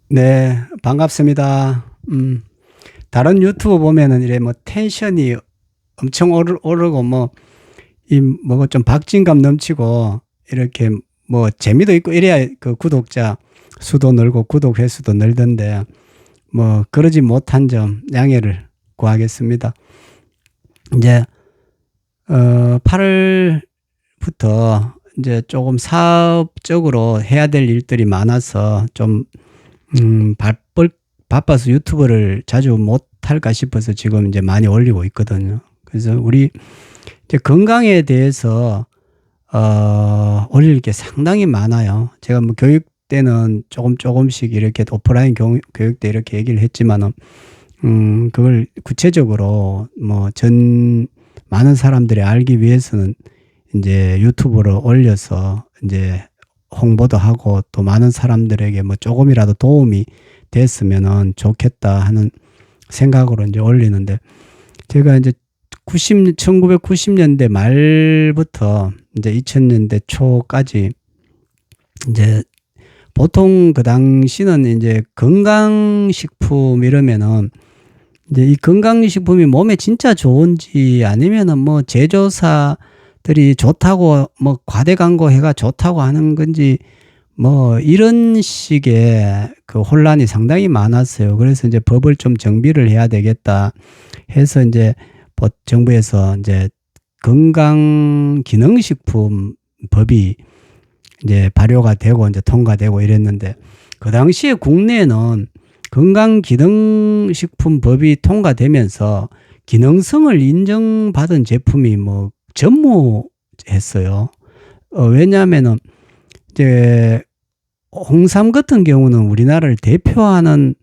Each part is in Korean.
네, 반갑습니다. 다른 유튜브 보면은 이래 뭐 텐션이 엄청 오르고 뭐, 뭐가 좀 박진감 넘치고 이렇게 뭐 재미도 있고 이래야 그 구독자 수도 늘고 구독 횟수도 늘던데 뭐 그러지 못한 점 양해를 구하겠습니다. 이제, 8월부터 이제 조금 사업적으로 해야 될 일들이 많아서 좀 바빠서 유튜브를 자주 못할까 싶어서 지금 이제 많이 올리고 있거든요. 그래서 우리 이제 건강에 대해서, 올릴 게 상당히 많아요. 제가 뭐 교육 때는 조금씩 이렇게 오프라인 교육 때 이렇게 얘기를 했지만은, 그걸 구체적으로 뭐 많은 사람들이 알기 위해서는 이제 유튜브로 올려서 이제 홍보도 하고 또 많은 사람들에게 뭐 조금이라도 도움이 됐으면은 좋겠다 하는 생각으로 이제 올리는데, 제가 이제 1990년대 말부터 이제 2000년대 초까지 이제 보통 그 당시는 이제 건강식품 이러면은 이제 이 건강식품이 몸에 진짜 좋은지 아니면은 뭐 제조사들이 좋다고 뭐 과대 광고해가 좋다고 하는 건지 뭐 이런 식의 그 혼란이 상당히 많았어요. 그래서 이제 법을 좀 정비를 해야 되겠다 해서 이제 정부에서 이제 건강기능식품 법이 이제 발효가 되고 이제 통과되고 이랬는데, 그 당시에 국내에는 건강기능식품 법이 통과되면서 기능성을 인정받은 제품이 뭐 전무했어요. 왜냐하면은 이제 홍삼 같은 경우는 우리나라를 대표하는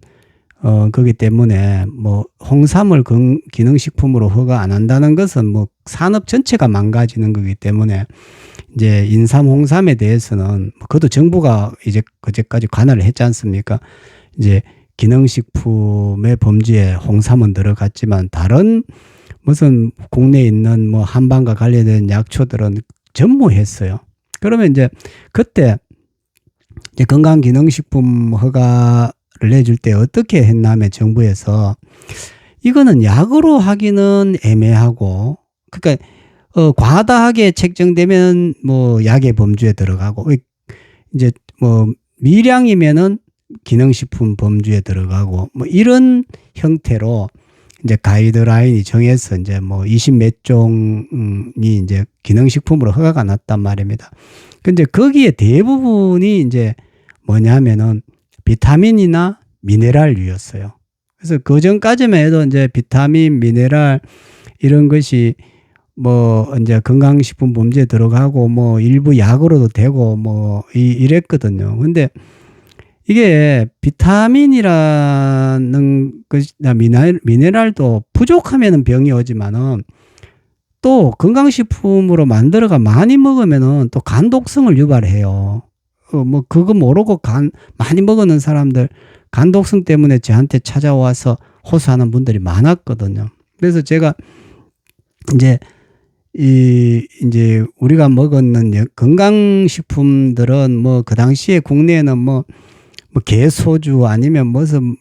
거기 때문에 뭐 홍삼을 기능식품으로 허가 안 한다는 것은 뭐 산업 전체가 망가지는 거기 때문에 이제 인삼, 홍삼에 대해서는 그것도 정부가 이제 그제까지 관할을 했지 않습니까? 이제 기능식품의 범주에 홍삼은 들어갔지만 다른 무슨 국내에 있는 뭐 한방과 관련된 약초들은 전무했어요. 그러면 이제 그때 이제 건강기능식품 허가를 내줄 때 어떻게 했냐면 정부에서 이거는 약으로 하기는 애매하고, 그러니까 과다하게 책정되면 뭐 약의 범주에 들어가고, 이제 뭐 미량이면은 기능식품 범주에 들어가고 뭐 이런 형태로 이제 가이드라인이 정해서 이제 뭐 20 몇 종이 이제 기능식품으로 허가가 났단 말입니다. 근데 거기에 대부분이 이제 뭐냐면은 비타민이나 미네랄류였어요. 그래서 그 전까지만 해도 이제 비타민, 미네랄 이런 것이 뭐 이제 건강식품 범주에 들어가고 뭐 일부 약으로도 되고 뭐 이랬거든요. 근데 이게 비타민이라는 것이나 미네랄도 부족하면은 병이 오지만은 또 건강식품으로 만들어가 많이 먹으면은 또 간독성을 유발해요. 뭐 그거 모르고 많이 먹는 사람들 간독성 때문에 저한테 찾아와서 호소하는 분들이 많았거든요. 그래서 제가 이제 이제 우리가 먹었는 건강식품들은 뭐 그 당시에 국내에는 뭐 개소주 아니면 무슨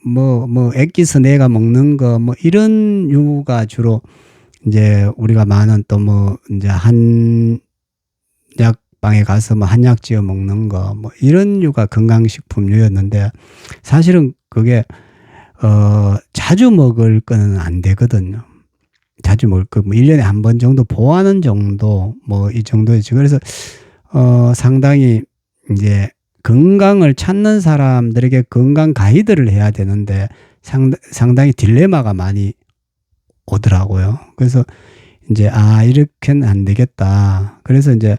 액기스 내가 먹는 거 뭐 이런 유가 주로 이제 우리가 많은 또 뭐 이제 한약방에 가서 뭐 한약 지어 먹는 거 뭐 이런 유가 건강식품류였는데, 사실은 그게 자주 먹을 거는 안 되거든요. 자주 먹을 거 뭐 1년에 한 번 정도 보하는 정도 뭐 이 정도였죠. 그래서 상당히 이제 건강을 찾는 사람들에게 건강 가이드를 해야 되는데 상당히 딜레마가 많이 오더라고요. 그래서 이제 이렇게는 안 되겠다. 그래서 이제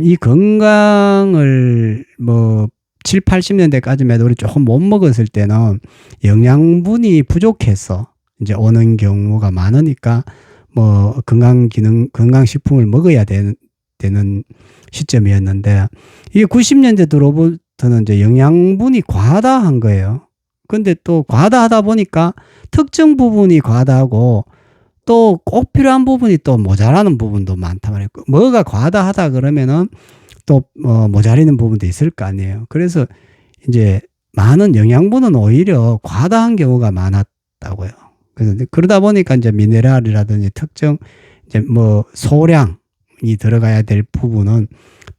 이 건강을 뭐 7, 80년대까지만 해도 우리 조금 못 먹었을 때는 영양분이 부족해서 이제 오는 경우가 많으니까 뭐 건강식품을 먹어야 되는 시점이었는데, 이게 90년대 들어부터는 이제 영양분이 과다한 거예요. 근데 또 과다하다 보니까 특정 부분이 과다하고 또 꼭 필요한 부분이 또 모자라는 부분도 많단 말이에요. 뭐가 과다하다 그러면은 또 모자라는 부분도 있을 거 아니에요. 그래서 이제 많은 영양분은 오히려 과다한 경우가 많았다고요. 그래서 그러다 보니까 이제 미네랄이라든지 특정 이제 뭐 소량이 들어가야 될 부분은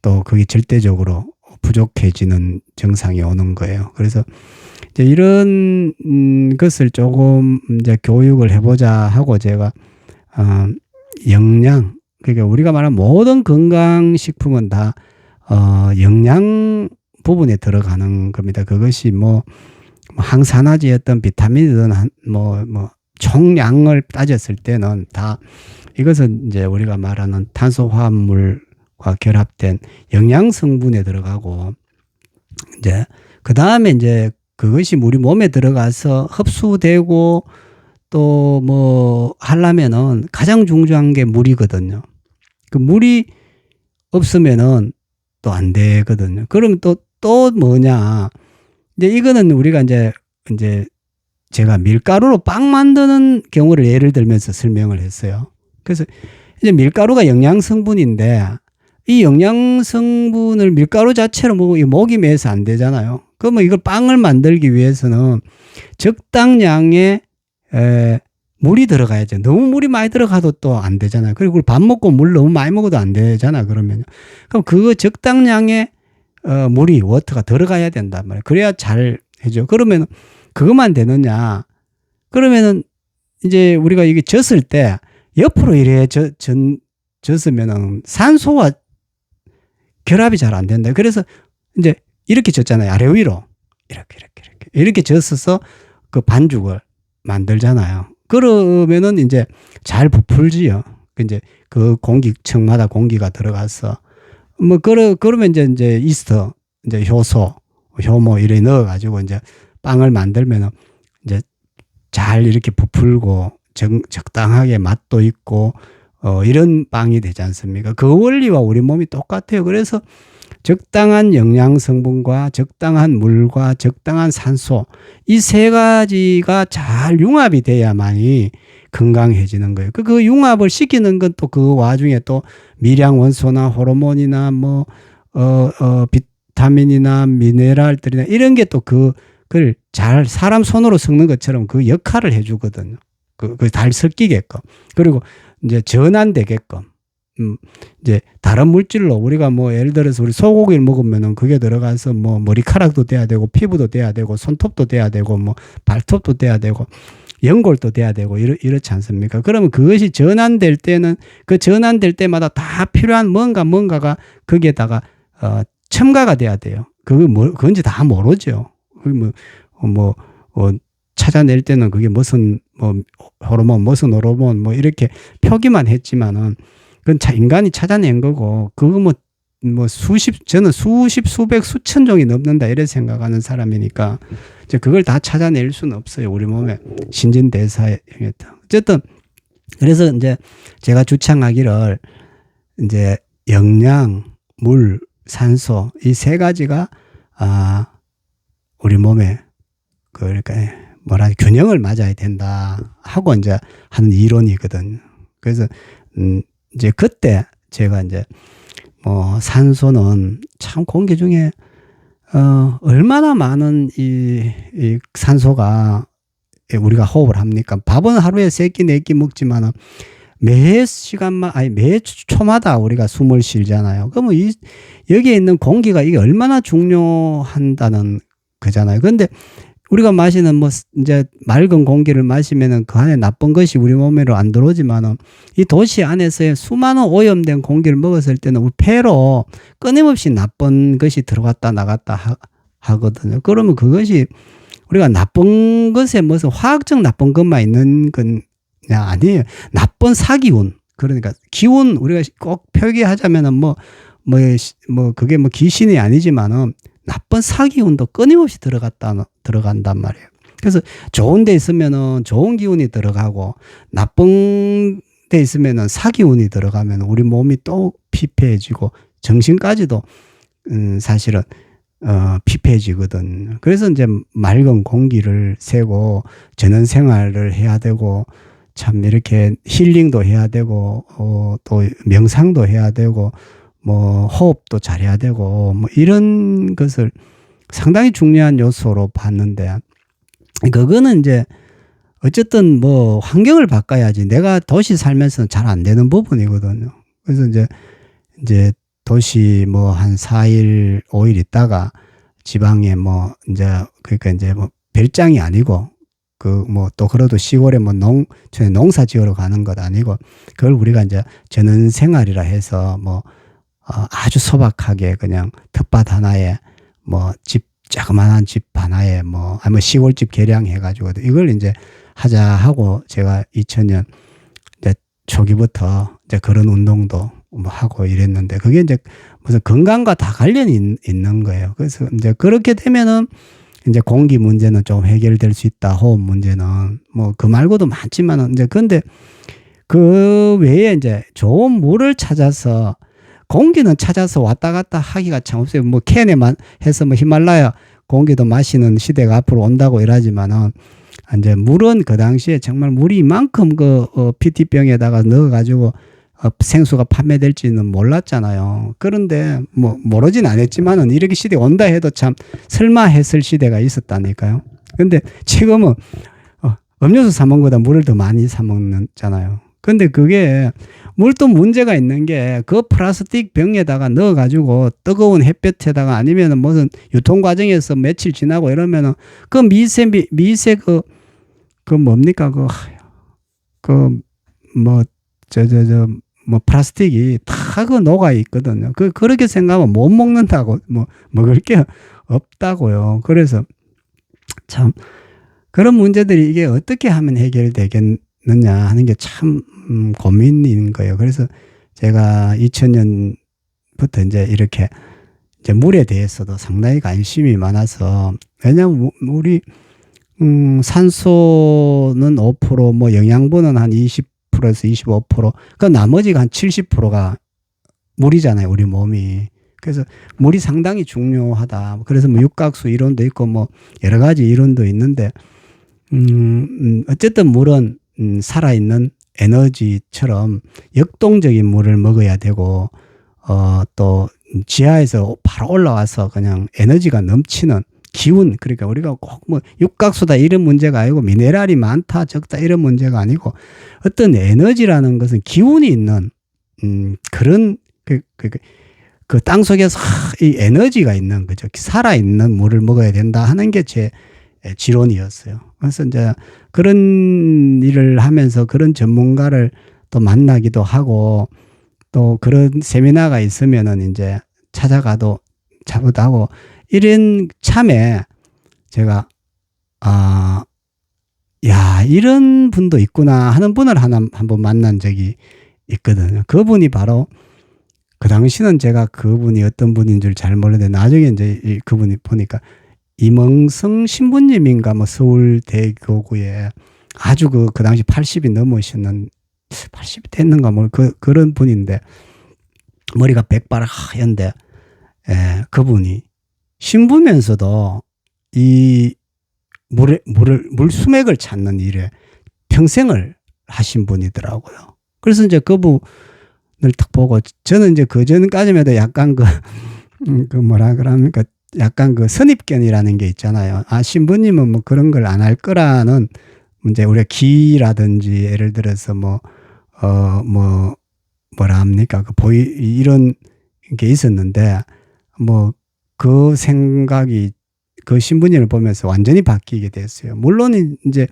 또 그게 절대적으로 부족해지는 증상이 오는 거예요. 그래서 이제 이런 것을 조금 이제 교육을 해보자 하고 제가 영양, 그러니까 우리가 말하는 모든 건강식품은 다 영양 부분에 들어가는 겁니다. 그것이 뭐 항산화제였던 비타민이든 뭐 총량을 따졌을 때는 다 이것은 이제 우리가 말하는 탄수화물과 결합된 영양 성분에 들어가고, 이제 그 다음에 이제 그것이 우리 몸에 들어가서 흡수되고 또 뭐 하려면은 가장 중요한 게 물이거든요. 그 물이 없으면은 또 안 되거든요. 그럼 또 뭐냐. 이제 이거는 우리가 이제 제가 밀가루로 빵 만드는 경우를 예를 들면서 설명을 했어요. 그래서 이제 밀가루가 영양 성분인데 이 영양 성분을 밀가루 자체로 먹으면 목이 메서 안 되잖아요. 그러면 이걸 빵을 만들기 위해서는 적당량의 물이 들어가야죠. 너무 물이 많이 들어가도 또 안 되잖아요. 그리고 밥 먹고 물 너무 많이 먹어도 안 되잖아, 그러면. 그럼 그거 적당량의 물이, 워터가 들어가야 된단 말이에요. 그래야 잘 해줘. 그러면 그것만 되느냐. 그러면은 이제 우리가 이게 젖을 때 옆으로 이래 젖으면은 산소와 결합이 잘 안 된다. 그래서 이제 이렇게 젖잖아요. 아래 위로. 이렇게 젖어서 그 반죽을 만들잖아요. 그러면은 이제 잘 부풀지요. 이제 그 공기층마다 공기가 들어가서 뭐 그러면 이제 이스트, 이제 효소, 효모 이래 넣어가지고 이제 빵을 만들면은 이제 잘 이렇게 부풀고 적당하게 맛도 있고 이런 빵이 되지 않습니까? 그 원리와 우리 몸이 똑같아요. 그래서 적당한 영양 성분과 적당한 물과 적당한 산소, 이 세 가지가 잘 융합이 돼야만이 건강해지는 거예요. 그 융합을 시키는 건 또 그 와중에 또 미량 원소나 호르몬이나 뭐 비타민이나 미네랄들이나 이런 게 또 그걸 잘 사람 손으로 섞는 것처럼 그 역할을 해주거든요. 그 잘 섞이게끔. 그리고 이제 전환되게끔. 이제 다른 물질로 우리가 뭐 예를 들어서 우리 소고기를 먹으면은 그게 들어가서 뭐 머리카락도 돼야 되고 피부도 돼야 되고 손톱도 돼야 되고 뭐 발톱도 돼야 되고 연골도 돼야 되고 이렇지 않습니까? 그러면 그것이 전환될 때는 그 전환될 때마다 다 필요한 뭔가가 거기에다가 첨가가 돼야 돼요. 그건지 다 모르죠. 찾아낼 때는 그게 무슨 호르몬 뭐 이렇게 표기만 했지만은 그건 인간이 찾아낸 거고, 그거 저는 수백, 수천 종이 넘는다, 이래 생각하는 사람이니까, 이제 그걸 다 찾아낼 수는 없어요. 우리 몸에 신진대사에. 어쨌든, 그래서 이제 제가 주창하기를, 이제 영양, 물, 산소, 이 세 가지가, 우리 몸에, 그러니까, 균형을 맞아야 된다, 하고 이제 하는 이론이거든요. 그래서, 이제 그때 제가 이제 산소는 참 공기 중에 얼마나 많은 이 산소가 우리가 호흡을 합니까? 밥은 하루에 3끼 4끼 먹지만은 매 초마다 우리가 숨을 쉬잖아요. 그러면 여기에 있는 공기가 이게 얼마나 중요한다는 거잖아요. 그런데 우리가 마시는 이제 맑은 공기를 마시면은 그 안에 나쁜 것이 우리 몸으로 안 들어오지만은 이 도시 안에서의 수많은 오염된 공기를 먹었을 때는 우리 폐로 끊임없이 나쁜 것이 들어갔다 나갔다 하거든요. 그러면 그것이 우리가 나쁜 것에 무슨 화학적 나쁜 것만 있는 건 아니에요. 나쁜 사기운. 그러니까 기운, 우리가 꼭 표기하자면은 그게 귀신이 아니지만은 나쁜 사기운도 끊임없이 들어간단 말이에요. 그래서 좋은 데 있으면은 좋은 기운이 들어가고, 나쁜 데 있으면은 사기운이 들어가면 우리 몸이 또 피폐해지고, 정신까지도 사실은 피폐해지거든. 그래서 이제 맑은 공기를 쐬고 전원 생활을 해야 되고, 참 이렇게 힐링도 해야 되고, 또 명상도 해야 되고, 호흡도 잘해야 되고, 이런 것을 상당히 중요한 요소로 봤는데, 그거는 이제 어쨌든 뭐 환경을 바꿔야지 내가 도시 살면서는 잘 안 되는 부분이거든요. 그래서 이제 도시 뭐 한 4일, 5일 있다가 지방에 뭐 이제 그러니까 이제 뭐 별장이 아니고 그 뭐 또 그래도 시골에 뭐 농사 지으러 가는 것 아니고 그걸 우리가 이제 전원 생활이라 해서 뭐 아주 소박하게 그냥 텃밭 하나에 뭐 자그마한 집 하나에 뭐 아니면 시골집 개량해 가지고 이걸 이제 하자 하고 제가 2000년 이제 초기부터 이제 그런 운동도 뭐 하고 이랬는데 그게 이제 무슨 건강과 다 관련이 있는 거예요. 그래서 이제 그렇게 되면은 이제 공기 문제는 좀 해결될 수 있다. 호흡 문제는 뭐 그 말고도 많지만은 이제 근데 그 외에 이제 좋은 물을 찾아서 공기는 찾아서 왔다 갔다 하기가 참 없어요. 뭐 캔에만 해서 뭐 히말라야 공기도 마시는 시대가 앞으로 온다고 이러지만은 이제 물은 그 당시에 정말 물이 이만큼 PT병에다가 넣어가지고 생수가 판매될지는 몰랐잖아요. 그런데 뭐 모르진 않았지만은 이렇게 시대가 온다 해도 참 설마 했을 시대가 있었다니까요. 근데 지금은 음료수 사 먹는 것보다 물을 더 많이 사 먹잖아요. 근데 그게 물도 문제가 있는 게 그 플라스틱 병에다가 넣어가지고 뜨거운 햇볕에다가 아니면은 무슨 유통 과정에서 며칠 지나고 이러면은 그 미세 뭡니까 뭐 플라스틱이 다 그 녹아 있거든요. 그렇게 생각하면 못 먹는다고 뭐 먹을 게 없다고요. 그래서 참 그런 문제들이 이게 어떻게 하면 해결되겠느냐 하는 게 참 고민인 거예요. 그래서 제가 2000년부터 이제 이렇게 이제 물에 대해서도 상당히 관심이 많아서 왜냐하면 우리 산소는 5%, 뭐 영양분은 한 20%에서 25%, 그 나머지가 한 70%가 물이잖아요, 우리 몸이. 그래서 물이 상당히 중요하다. 그래서 뭐 육각수 이론도 있고 뭐 여러 가지 이론도 있는데, 어쨌든 물은 살아있는 에너지처럼 역동적인 물을 먹어야 되고, 또 지하에서 바로 올라와서 그냥 에너지가 넘치는 기운, 그러니까 우리가 꼭 뭐 육각수다 이런 문제가 아니고 미네랄이 많다 적다 이런 문제가 아니고 어떤 에너지라는 것은 기운이 있는 그런 그 땅속에서 이 에너지가 있는 거죠. 살아있는 물을 먹어야 된다 하는 게 제 지론이었어요. 그래서 이제 그런 일을 하면서 그런 전문가를 또 만나기도 하고 또 그런 세미나가 있으면은 이제 찾아가도 하고 이런 참에 제가 야 이런 분도 있구나 하는 분을 한번 만난 적이 있거든요. 그분이 바로 그 당시는 제가 그분이 어떤 분인 줄 잘 모르는데 나중에 이제 그분이 보니까 이멍성 신부님인가 뭐 서울대교구에 아주 그 당시 80이 넘으셨는 80이 됐는가 뭐 그런 분인데 머리가 백발 하얀데 그분이 신부면서도 이 물 수맥을 찾는 일에 평생을 하신 분이더라고요. 그래서 이제 그분을 딱 보고 저는 이제 그전까지만 해도 약간 그 뭐라 그럽니까? 약간 그 선입견이라는 게 있잖아요. 신부님은 뭐 그런 걸 안 할 거라는 이제 우리가 기라든지 예를 들어서 뭐라 합니까? 이런 게 있었는데 뭐 그 생각이 그 신부님을 보면서 완전히 바뀌게 됐어요. 물론 이제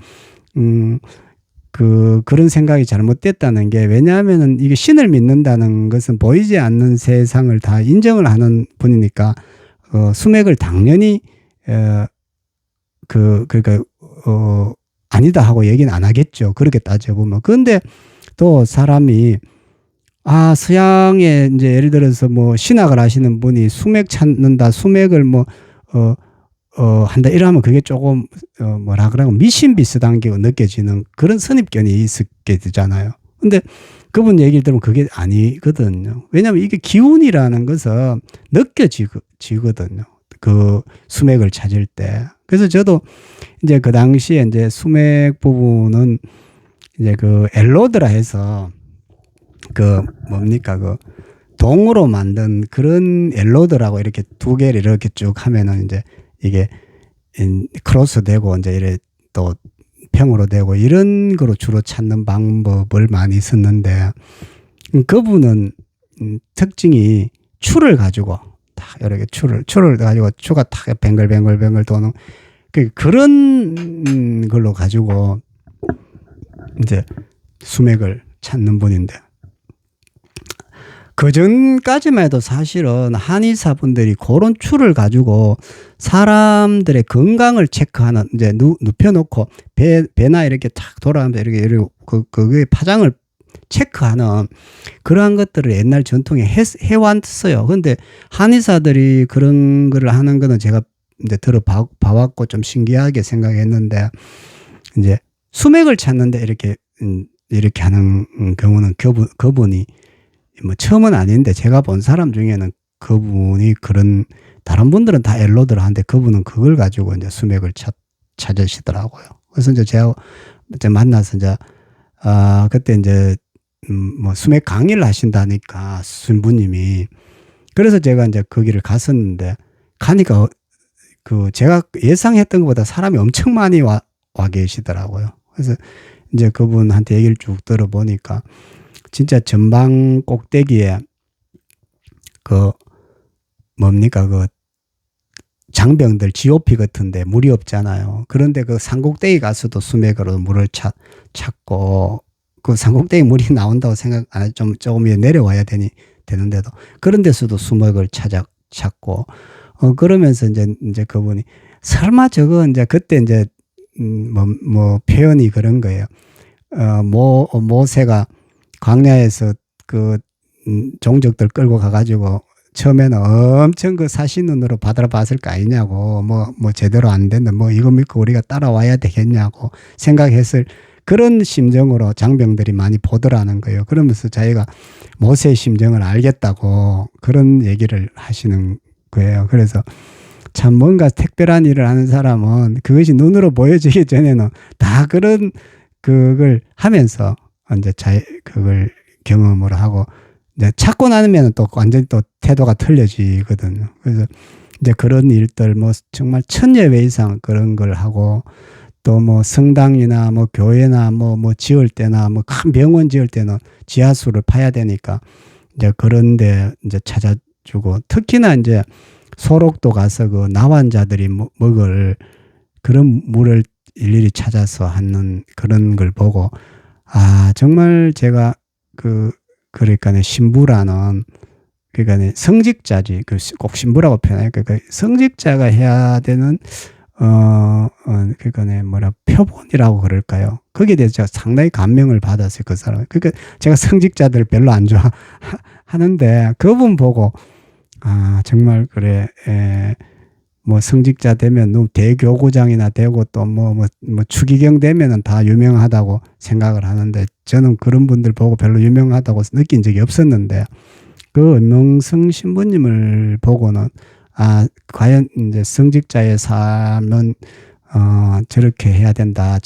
그런 생각이 잘못됐다는 게 왜냐하면은 이게 신을 믿는다는 것은 보이지 않는 세상을 다 인정을 하는 분이니까 수맥을 당연히 그러니까 아니다 하고 얘기는 안 하겠죠. 그렇게 따져보면. 그런데 또 사람이 서양에 이제 예를 들어서 뭐 신학을 하시는 분이 수맥 찾는다, 수맥을 한다 이러면 그게 조금 뭐라 그러고 미신 비슷한 게 느껴지는 그런 선입견이 있게 되잖아요. 근데 그분 얘기를 들으면 그게 아니거든요. 왜냐하면 이게 기운이라는 것은 느껴지거든요. 그 수맥을 찾을 때. 그래서 저도 이제 그 당시에 이제 수맥 부분은 이제 그 엘로드라 해서 동으로 만든 그런 엘로드라고 이렇게 두 개를 이렇게 쭉 하면은 이제 이게 크로스 되고 이제 이래 또 평으로 되고 이런 거로 주로 찾는 방법을 많이 썼는데, 그분은 특징이 추를 가지고 딱 이렇게 추를 가지고 추가 딱 뱅글뱅글 도는 그런 걸로 가지고 이제 수맥을 찾는 분인데, 그 전까지만 해도 사실은 한의사분들이 그런 추를 가지고 사람들의 건강을 체크하는, 이제 눕혀놓고 배나 이렇게 탁 돌아가면서 이렇게 그게 파장을 체크하는 그러한 것들을 옛날 전통에 해왔어요. 근데 한의사들이 그런 거를 하는 거는 제가 이제 봐왔고 좀 신기하게 생각했는데, 이제 수맥을 찾는데 이렇게 하는 경우는 그분이 뭐 처음은 아닌데, 제가 본 사람 중에는 그분이 그런, 다른 분들은 다 엘로드를 하는데 그분은 그걸 가지고 이제 수맥을 찾으시더라고요. 그래서 이제 제가 만나서 이제 그때 이제 뭐 수맥 강의를 하신다니까 신부님이, 그래서 제가 이제 거기를 갔었는데, 가니까 그 제가 예상했던 것보다 사람이 엄청 많이 와 계시더라고요. 그래서 이제 그분한테 얘기를 쭉 들어보니까 진짜 전방 꼭대기에 그 뭡니까 그 장병들 GOP 같은데 물이 없잖아요. 그런데 그 산꼭대기 가서도 수맥으로 물을 찾고, 그 산꼭대기 물이 나온다고 생각 안 해, 조금 내려와야 되는데도 그런 데서도 수맥을 찾고, 그러면서 이제 그분이 설마 저거 이제 그때 이제 뭐 표현이 그런 거예요. 모세가 광야에서 그 종족들 끌고 가가지고 처음에는 엄청 그 사시눈으로 바라봤을 거 아니냐고, 뭐 제대로 안 된다, 뭐 이거 믿고 우리가 따라와야 되겠냐고 생각했을 그런 심정으로 장병들이 많이 보더라는 거예요. 그러면서 자기가 모세의 심정을 알겠다고 그런 얘기를 하시는 거예요. 그래서 참 뭔가 특별한 일을 하는 사람은 그것이 눈으로 보여지기 전에는 다 그걸 하면서 이제 그걸 경험을 하고, 이제 찾고 나면 또 완전히 또 태도가 틀려지거든요. 그래서 이제 그런 일들 뭐 정말 1000여 회 이상 그런 걸 하고, 또 뭐 성당이나 뭐 교회나 뭐 지을 때나 뭐 큰 병원 지을 때는 지하수를 파야 되니까 이제 그런데 이제 찾아주고, 특히나 이제 소록도 가서 그 나환자들이 먹을 그런 물을 일일이 찾아서 하는 그런 걸 보고, 정말 제가 그러니까 신부라는, 그러니까 성직자지, 꼭 신부라고 표현해요. 그러니까 성직자가 해야 되는 그러니까 표본이라고 그럴까요? 거기에 대해서 제가 상당히 감명을 받았어요, 그 사람. 그러니까 제가 성직자들 별로 안 좋아하는데 그분 보고 정말 그래. 뭐 성직자 되면 대교구장이나 되고 또 뭐 추기경 되면은 다 유명하다고 생각을 하는데, 저는 그런 분들 보고 별로 유명하다고 느낀 적이 없었는데, 그 은명성 신부님을 보고는 과연 이제 성직자의 삶은 저렇게 해야 된다.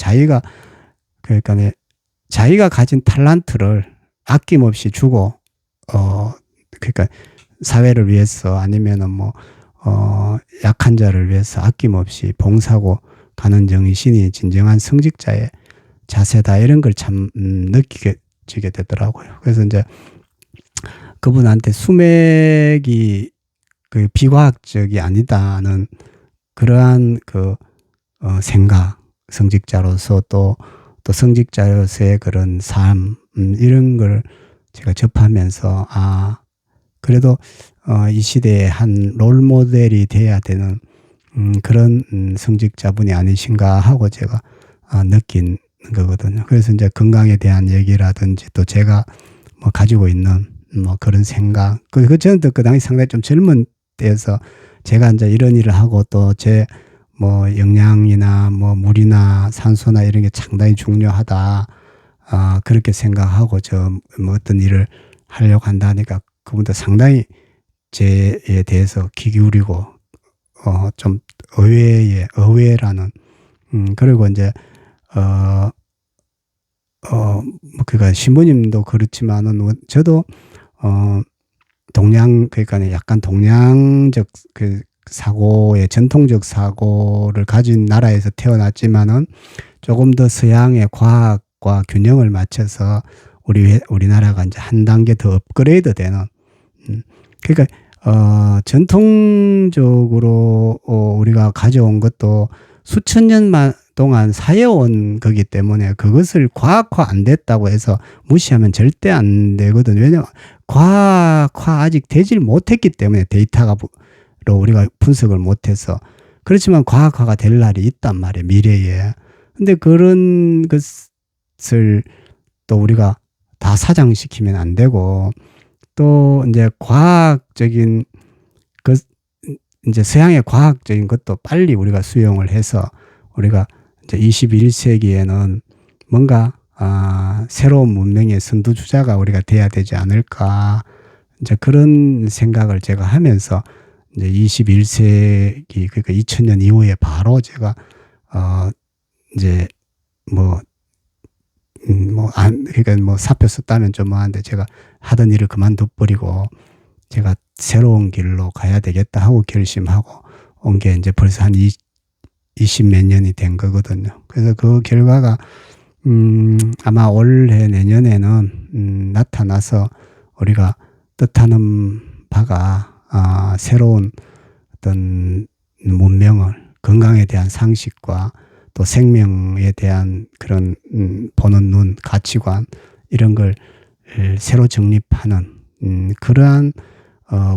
그러니까 자기가 가진 탤런트를 아낌없이 주고, 그러니까 사회를 위해서 아니면은 약한 자를 위해서 아낌없이 봉사하고 가는 정신이 진정한 성직자의 자세다, 이런 걸 참 느끼게 되더라고요. 그래서 이제 그분한테 수맥이 그 비과학적이 아니다는 그러한 생각, 성직자로서 또 성직자로서의 그런 삶, 이런 걸 제가 접하면서 그래도 이 시대의 한 롤모델이 돼야 되는 그런 성직자분이 아니신가 하고 제가 느낀 거거든요. 그래서 이제 건강에 대한 얘기라든지 또 제가 뭐 가지고 있는 그런 생각, 저는 그 당시 상당히 좀 젊은 때여서 제가 이제 이런 일을 하고 또 제 영양이나 물이나 산소나 이런 게 상당히 중요하다, 그렇게 생각하고 어떤 일을 하려고 한다니까 그분도 상당히 제에 대해서 귀 기울이고 좀 의외라는, 그리고 이제 그러니까 신부님도 그렇지만은 저도 그러니까 약간 동양적 사고의 전통적 사고를 가진 나라에서 태어났지만은 조금 더 서양의 과학과 균형을 맞춰서 우리나라가 이제 한 단계 더 업그레이드 되는 그러니까 전통적으로 우리가 가져온 것도 수천 년 동안 사여온 거기 때문에 그것을 과학화 안 됐다고 해서 무시하면 절대 안 되거든요. 왜냐하면 과학화 아직 되질 못했기 때문에 데이터로 우리가 분석을 못해서. 그렇지만 과학화가 될 날이 있단 말이에요, 미래에. 근데 그런 것을 또 우리가 다 사장시키면 안 되고, 또 이제 과학적인 이제 서양의 과학적인 것도 빨리 우리가 수용을 해서 우리가 이제 21세기에는 뭔가 새로운 문명의 선두주자가 우리가 돼야 되지 않을까, 이제 그런 생각을 제가 하면서 이제 21세기 그러니까 2000년 이후에 바로 제가 이제 그러니까 사표 썼다면 좀 뭐한데 제가 하던 일을 그만둬버리고 제가 새로운 길로 가야 되겠다 하고 결심하고 온 게 이제 벌써 한 20몇 년이 된 거거든요. 그래서 그 결과가 아마 올해 내년에는 나타나서 우리가 뜻하는 바가 새로운 어떤 문명을, 건강에 대한 상식과 또 생명에 대한 그런 보는 눈, 가치관 이런 걸 새로 정립하는 그러한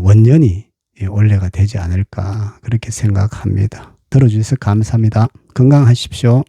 원년이 올해가 되지 않을까 그렇게 생각합니다. 들어주셔서 감사합니다. 건강하십시오.